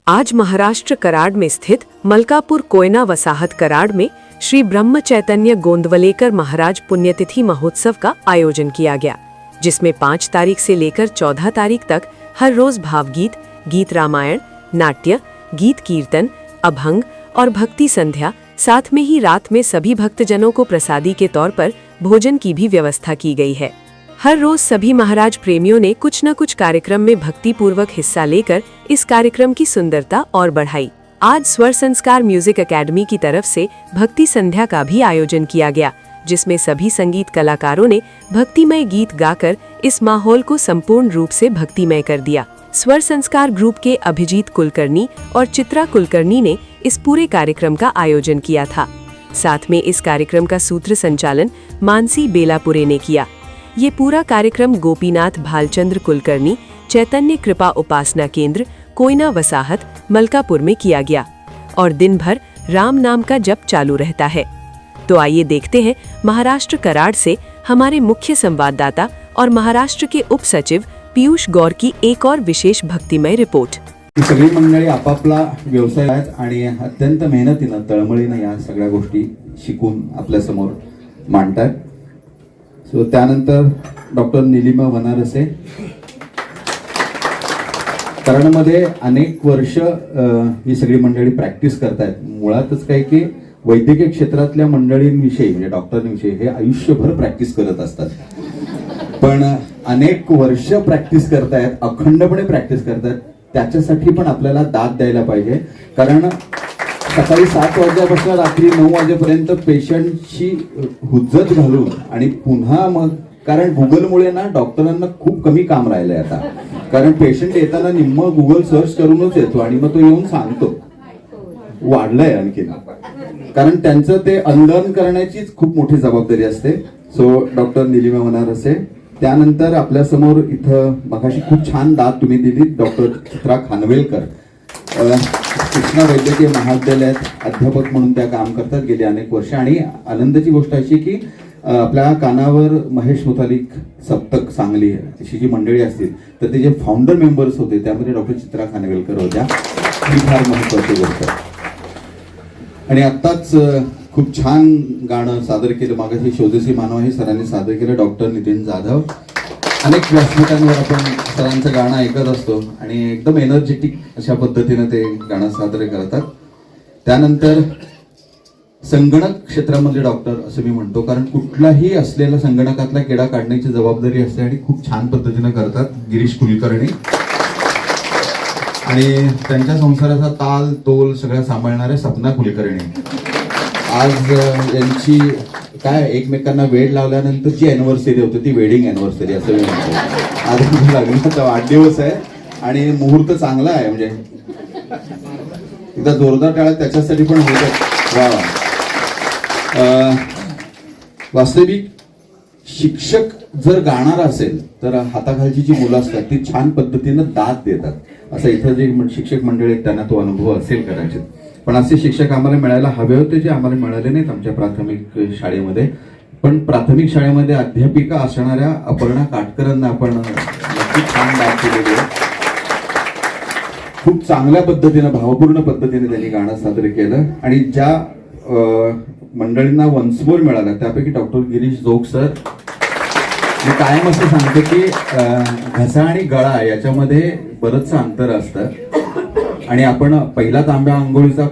आज महाराष्ट्र कराड़ में स्थित मलकापुर कोयना वसाहत कराड़ में श्री ब्रह्म चैतन्य गोंदवलेकर महाराज पुण्यतिथि महोत्सव का आयोजन किया गया, जिसमें 5 तारीख से लेकर 14 तारीख तक हर रोज भावगीत, गीत रामायण, नाट्य, गीत कीर्तन, अभंग और भक्ति संध्या, साथ में ही रात में सभी भक्तजनों को प्रसादी के तौर पर भोजन की भी व्यवस्था की गई है। हर रोज सभी महाराज प्रेमियों ने कुछ न कुछ कार्यक्रम में भक्ति पूर्वक हिस्सा लेकर इस कार्यक्रम की सुंदरता और बढ़ाई। आज स्वर संस्कार म्यूजिक एकेडमी की तरफ से भक्ति संध्या का भी आयोजन किया गया, जिसमें सभी संगीत कलाकारों ने भक्तिमय गीत गाकर इस माहौल को संपूर्ण रूप से भक्तिमय कर दिया। स्वर संस्कार ग्रुप के अभिजीत कुलकर्णी और चित्रा कुलकर्णी ने इस पूरे कार्यक्रम का आयोजन किया था। साथ में इस कार्यक्रम का सूत्र संचालन मानसी बेलापुरे ने किया। ये पूरा कार्यक्रम गोपीनाथ भालचंद्र कुलकर्णी चैतन्य कृपा उपासना केंद्र कोयना वसाहत मलकापुर में किया गया और दिन भर राम नाम का जप चालू रहता है। तो आइए देखते हैं महाराष्ट्र कराड़ से हमारे मुख्य संवाददाता और महाराष्ट्र के उप सचिव पीयूष गौर की एक और विशेष भक्तिमय रिपोर्ट। सगळी मंडळी आपापला व्यवसाय आहेत आणि अत्यंत मेहनतीनं तळमळीनं या सगळ्या गोष्टी शिकून आपल्या समोर मांडतात। सो त्यानंतर डॉक्टर निलिमा वनारसे कराडमध्ये अनेक वर्ष ही सगळी मंडळी प्रॅक्टिस करतात। मुळातच काय की वैद्यकीय क्षेत्रातल्या मंडळींविषयी म्हणजे डॉक्टरांविषयी हे आयुष्यभर प्रॅक्टिस करत असतात, पण अनेक वर्ष प्रॅक्टिस करतायत, अखंडपणे प्रॅक्टिस करतात। त्याच्यासाठी पण आपल्याला दाद द्यायला पाहिजे, कारण सकाळी 7 वाजल्यापासून रात्री 9 वाजेपर्यंत पेशंटची हुज्जत घालून आणि पुन्हा मग कारण गुगलमुळे ना डॉक्टरांना खूप कमी काम राहिलंय आता, कारण पेशंट येताना निम्म गुगल सर्च करूनच येतो आणि मग तो येऊन सांगतो। वाढलंय आणखी, कारण त्यांचं ते अनलर्न करण्याचीच खूप मोठी जबाबदारी असते। सो डॉक्टर निलिमा वनारसे, त्यानंतर आपल्या समोर इथं मगाशी खूप छान दाद तुम्ही दिली डॉक्टर चित्रा खानवेलकर, कृष्णा वैद्यकीय महाविद्यालयात अध्यापक म्हणून त्या काम करतात गेली अनेक वर्ष। आणि आनंदाची गोष्ट अशी की आपल्या कानावर महेश मुतालिक सप्तक सांगली अशी जी मंडळी असतील तर ते जे फाउंडर मेंबर्स होते त्यामध्ये डॉक्टर चित्रा खानवेलकर होत्या, ही फार महत्वाची गोष्ट। आणि आत्ताच खूप छान गाणं सादर केलं मागाशी शोधसी मानव हे सरांनी सादर केलं, डॉक्टर नितीन जाधव। अनेक व्यासपीठांवर आपण सरांचं गाणं ऐकत असतो आणि एकदम एनर्जेटिक अशा पद्धतीने ते गाणं सादर करतात। त्यानंतर संगणक क्षेत्रामध्ये डॉक्टर असं मी म्हणतो, कारण कुठलाही असलेला संगणकातला किडा काढण्याची जबाबदारी असते आणि खूप छान पद्धतीने करतात, गिरीश कुलकर्णी। आणि त्यांच्या संसाराचा ताल तोल सगळं सांभाळणारे सपना कुलकर्णी। आज यांची काय एकमेकांना वेळ लावल्यानंतरची अॅनिव्हर्सरी होती, ती वेडिंग अॅनिव्हर्सरी असं मी म्हणतो। आज लग्नाचा वाढदिवस आहे आणि मुहूर्त चांगला आहे, म्हणजे एकदा जोरदार टाळा त्याच्यासाठी पण होत। वा वास्तविक शिक्षक जर गाणार असेल तर हाताखालची जी मुलं असतात ती छान पद्धतीनं दाद देतात, असं इथं जे शिक्षक मंडळी आहेत त्यांना तो अनुभव असेल कदाचित। पण असे शिक्षक आम्हाला मिळायला हवे होते, जे आम्हाला मिळाले नाहीत आमच्या प्राथमिक शाळेमध्ये। पण प्राथमिक शाळेमध्ये अध्यापिका असणाऱ्या अपर्णा काटकरांना आपण नक्की छान दाद दिलेली आहे। खूप चांगल्या पद्धतीने भावपूर्ण पद्धतीने त्यांनी गाणं सादर केलं आणि ज्या मंडळींना वन्समोर मिळाला त्यापैकी डॉक्टर गिरीश जोग सर। मी कायम असं सांगतो की घसा आणि गळा याच्यामध्ये बरंचसं अंतर असतं आणि आपण पहिला तांब्या आंघोळीचा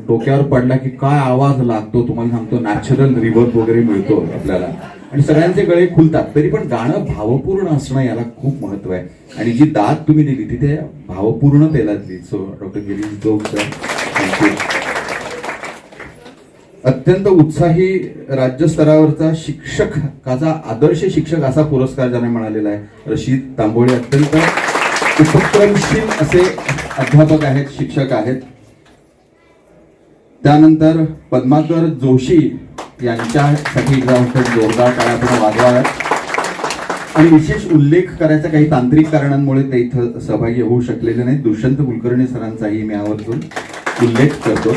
डोक्यावर पडला की काय आवाज लागतो, तुम्हाला सांगतो नॅचरल रिव्हर्ब वगैरे मिळतो आपल्याला आणि सगळ्यांचे गळे खुलतात, तरी पण गाणं भावपूर्ण असणं याला खूप महत्व आहे। आणि जी दाद तुम्ही दिली तिथे भावपूर्णतेला दिली। सो डॉक्टर गिरीश जोग सर, थँक्यू। अत्यंत उत्साही राज्यस्तरावरचा शिक्षकाचा आदर्श शिक्षक असा पुरस्कार ज्यांना मिळालेला आहे रशीद तांबोळे। अत्यंत उपक्रमशील असे अध्यापक आहेत, शिक्षक आहेत। त्यानंतर पद्माकर जोशी यांच्यासाठी जोरदार टाळ्या आपण वाजवाव्यात। आणि विशेष उल्लेख करायचा काही तांत्रिक कारणांमुळे ते इथं सहभागी होऊ शकलेले नाहीत, दुष्यंत कुलकर्णी सरांचाही मी आवर्जून उल्लेख करतो।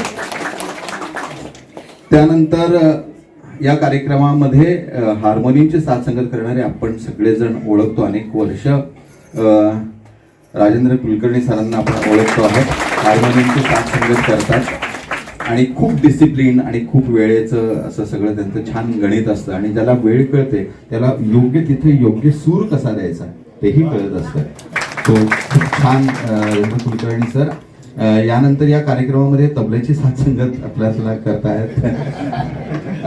त्यानंतर या कार्यक्रमामध्ये हार्मोनियमचे साथ संगत करणारे आपण सगळेजण ओळखतो, अनेक वर्ष राजेंद्र कुलकर्णी सरांना आपण ओळखतो आहोत। हार्मोनियमची साथ संगत करतात आणि खूप डिसिप्लिन आणि खूप वेळेचं असं सगळं त्यांचं छान गणित असतं आणि ज्याला वेळ कळते त्याला योग्य तिथे योग्य सूर कसा द्यायचा तेही कळत असतं. तो खूप छान कुलकर्णी सर. यानंतर या कार्यक्रमामध्ये तबल्याची साथ संगत आपल्याला करतायत.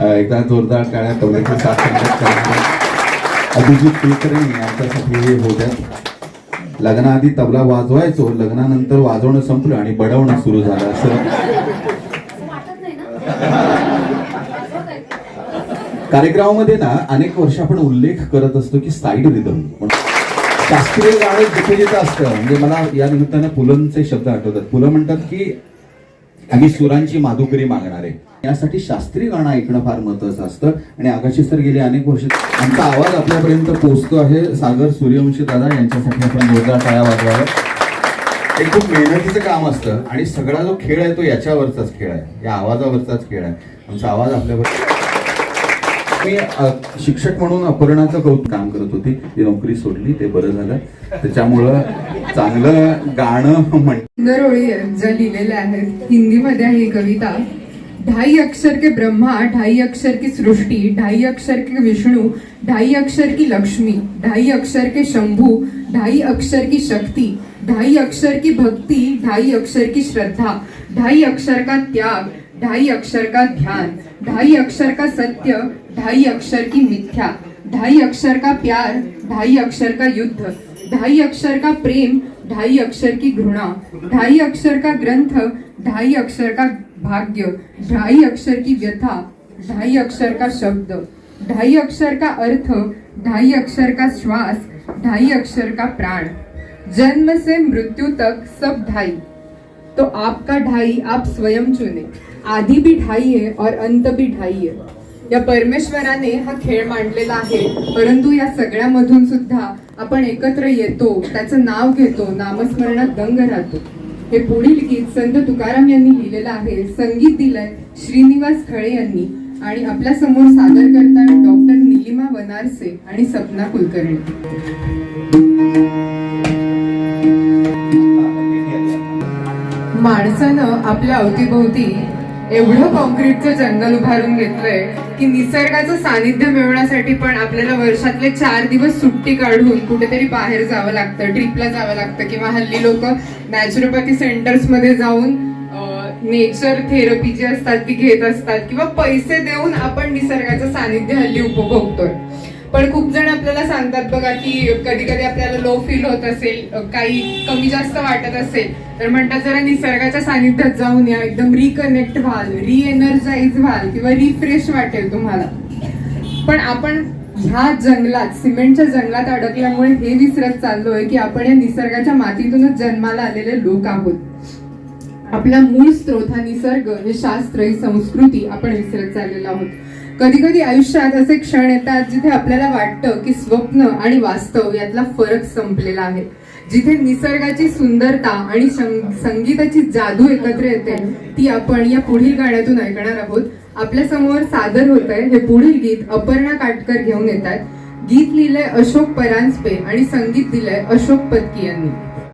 एकदा जोरदार टाळ्या तबल्याची साथ संगत करतात अभिजित कुलकर्णी यांच्यासाठी हे होत्या. लग्नाआधी तबला वाजवायचो, लग्नानंतर वाजवणं संपलं आणि बडवणं सुरू झालं असं. कार्यक्रमामध्ये ना अनेक वर्ष आपण उल्लेख करत असतो की साईड रिदम, शास्त्रीय गाणं जिथे जिथे असतं. म्हणजे मला या निमित्तानं पुलंचे शब्द आठवतात. पुलं म्हणतात की आम्ही सुरांची माधुकरी मागणारे. यासाठी शास्त्रीय गाणं ऐकणं फार महत्वाचं असतं आणि आकाशी सर गेले अनेक वर्ष आमचा आवाज आपल्यापर्यंत पोहोचतो आहे. सागर सूर्यवंशी दादा यांच्यासाठी आपण जोरदार टाळ्या वाजवाव्या. हे खूप मेहनतीचं काम असतं आणि सगळा जो खेळ आहे तो याच्यावरचाच खेळ आहे, या आवाजावरचाच खेळ आहे. आमचा आवाज आपल्यावर. मी शिक्षक म्हणून अपर्णाचं काम करत होती, ती नोकरी सोडली, ते बरं झालं. त्याच्यामुळं चांगलं गाणं सुंदर ओळी ज्या लिहिलेल्या आहेत हिंदीमध्ये आहे ही कविता. 2.5 अक्षर के ब्रह्मा, 2.5 अक्षर की सृष्टि, 2.5 अक्षर के विष्णु, 2.5 अक्षर की लक्ष्मी, 2.5 अक्षर के शंभू, 2.5 अक्षर की शक्ति, 2.5 अक्षर की भक्ति, 2.5 अक्षर की श्रद्धा, 2.5 अक्षर का त्याग, 2.5 अक्षर का ध्यान, 2.5 अक्षर का सत्य, 2.5 अक्षर की मिथ्या, 2.5 अक्षर का प्यार, 2.5 अक्षर का युद्ध, 2.5 अक्षर का प्रेम, 2.5 अक्षर की घृणा, 2.5 अक्षर का ग्रंथ, 2.5 अक्षर का भाग्य, 2.5 अक्षर की व्यथा, 2.5 अक्षर का शब्द, 2.5 अक्षर का अर्थ, 2.5 अक्षर का श्वास, 2.5 अक्षर का प्राण, जन्म से मृत्यु तक सब 2.5. तो आपका 2.5 आप स्वयं चुने. आधी भी 2.5 है और अंत भी 2.5 है. या परमेश्वराने हा खेळ मांडलेला आहे, परंतु या सगळ्यामधून सुद्धा आपण एकत्र येतो, त्याचं नाव घेतो, नामस्मरणात दंग राहतो. हे पुढील गीत संत तुकाराम यांनी लिहिलेलं आहे. संगीत दिलंय श्रीनिवास खळे यांनी आणि आपल्या समोर सादर करतात डॉक्टर निलिमा वनारसे आणि सपना कुलकर्णी. माणसानं आपल्या अवतीभोवती एवढं कॉन्क्रीटचं जंगल उभारून घेतलंय की निसर्गाचं सानिध्य मिळवण्यासाठी पण आपल्याला वर्षातले 4 दिवस सुट्टी काढून कुठेतरी बाहेर जावं लागतं, ट्रिपला जावं लागतं, किंवा हल्ली लोक नॅचरोपॅथी सेंटर्स मध्ये जाऊन नेचर थेरपी जी असतात ती घेत असतात, किंवा पैसे देऊन आपण निसर्गाचं सानिध्य हल्ली उपभोगतोय. पण खूप जण आपल्याला सांगतात बघा की कधी कधी आपल्याला लो फील होत असेल, काही कमी जास्त वाटत असेल, तर म्हणतात जरा निसर्गाच्या सानिध्यात जाऊन या, एकदम रिकनेक्ट व्हाल, रिएनर्जाइज व्हाल किंवा रिफ्रेश वाटेल तुम्हाला. पण आपण ह्या जंगलात, सिमेंटच्या जंगलात अडकल्यामुळे हे विसरत चाललोय की आपण या निसर्गाच्या मातीतूनच जन्माला आलेले लोक आहोत. आपला मूळ स्रोत हा निसर्ग, हे शास्त्र, ही संस्कृती आपण विसरत चाललेलो आहोत. कधी कधी आयुष्यात असे क्षण येतात जिथे आपल्याला वाटतं की स्वप्न आणि वास्तव यातला फरक संपलेला आहे, जिथे निसर्गाची सुंदरता आणि संगीताची जादू एकत्र येते. ती आपण या पुढील गाण्यातून ऐकणार आहोत. आपल्या समोर सादर होत आहे हे पुढील गीत अपर्णा काटकर घेऊन येतात. गीत लिहिलंय अशोक परांजपे आणि संगीत दिलंय अशोक पत्की यांनी.